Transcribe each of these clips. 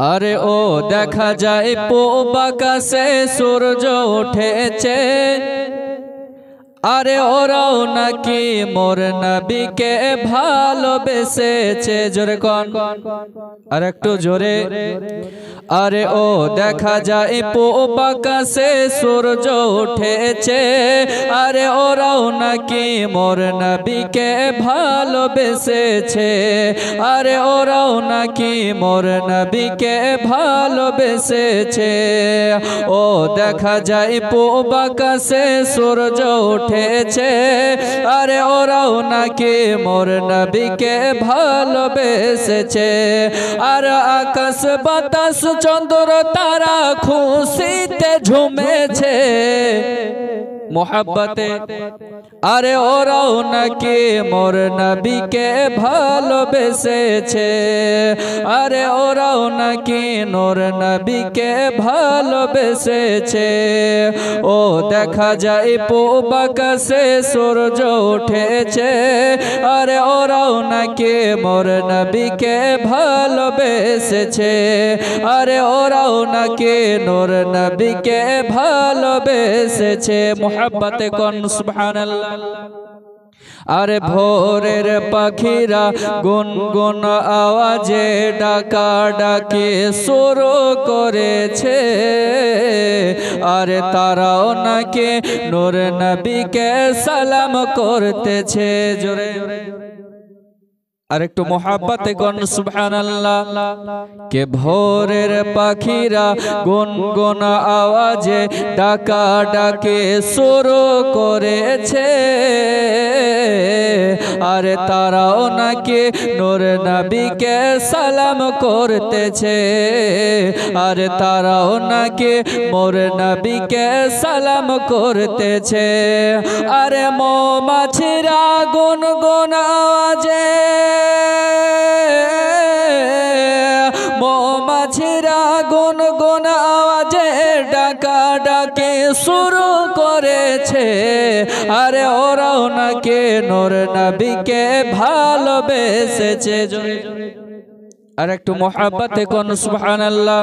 আরে ও দেখা যায় পূব আকাশে সূর্য উঠেছে, আরে ওরাও নাকি মোর নবীকে ভালোবেসেছে। জোরে কোন, আর একটু জোরে। আরে ও দেখা যায় পূব আকাশে সূর্য উঠেছে, আরে ওরাও নাকি মোর নবীকে ভালোবেসেছে, আরে ওরাও নাকি মোর নবীকে ভালোবেসেছে। ও দেখা যায় পূব আকাশে সূর্য উঠেছে, আরে ওরাও নাকি মোর নবীকে ভালোবেসেছে। আর আকাশ বাতাস চন্দ্র তারা খুশিতে ঝুমেছে মোহাব্বতে, আরে ওরাও নাকি মোর নবীকে ভালোবেসেছে, আরে ওরাও নাকি নূর নবীকে ভালোবেসেছে। ও দেখা যায় পূব আকাশে সূর্য উঠেছে, আরে ওরাও নাকি মোর নবীকে ভালোবেসেছে, আরে ওরাও নাকি নূর নবীকে ভালোবেসেছে। মোহাব্বতে কোন সুবহানাল্লাহ। আরে ভোরের পাখিরা গুনগুন আওয়াজে ডাকা ডাকি শুরু করেছে, আরে তারাও নাকি নূর নবীকে সালাম করতেছে। জোরে আর একটু মোহাব্বতে কোন সুবহানাল্লাহ। কে ভোরের পাখিরা গুনগুন আওয়াজে ডাকা ডাকে শুরু করেছে, আরে তারাও নাকি নূর নবীকে সালাম করতেছে, আরে তারাও নাকি মোর নবীকে সালাম করতেছে। আরে মৌমাছিরা গুনগুন আওয়াজে, মৌমাছিরা গুনগুন আওয়াজে ডাকা ডাকি শুরু করেছে, আরে ওরাও নাকি নূর নবীকে ভালোবেসেছে। আর একটু মোহাব্বতে কোন সুবহানাল্লাহ।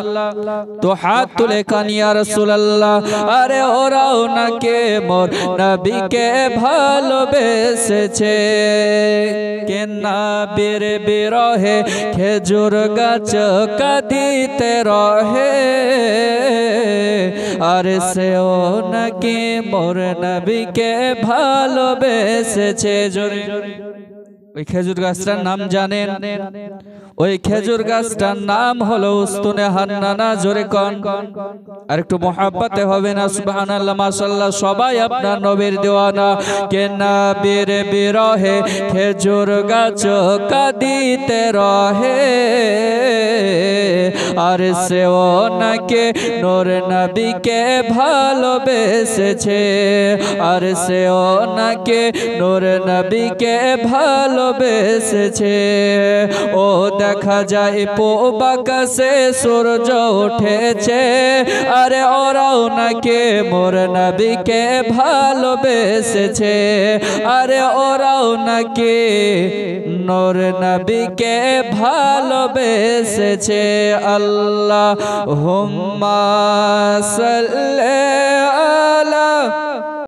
তো হাত তুলে কান ইয়া রাসূলুল্লাহ। আরে ওরাও নাকি মোর নবীকে ভালোবেসেছে। কে নবীর বিরহে খেজুর গাছ কাঁদিতে রহে, আরে সেও নাকি মোর নবীকে ভালোবেসেছে। জোরে ওই খেজুর গাছটার নাম জানেন? ওই খেজুর গাছটার নাম হলো উস্তুনে হান্নানা। জোরে কোন, আর একটু মোহাব্বতে হবে না সুবহানাল্লাহ। মাশাআল্লাহ, সবাই আপনার নবীর দেওয়ানা। কে নবীর বিরহে খেজুর গাছ কাঁদিতে রহে, আর সেও নাকি নূর নবীকে ভালোবেসেছে, আর সেও নাকি নূর নবীকে ভালোবেসেছে। ও দেখা যায় পূব আকাশে সূর্য উঠেছে, আরে ওরাও নাকি মোর নবীকে ভালোবেসেছে, আরে ওরাও নাকি নূর নবীকে ভালোবেসেছে। আল্লাহুম্মা সাল্লি আলা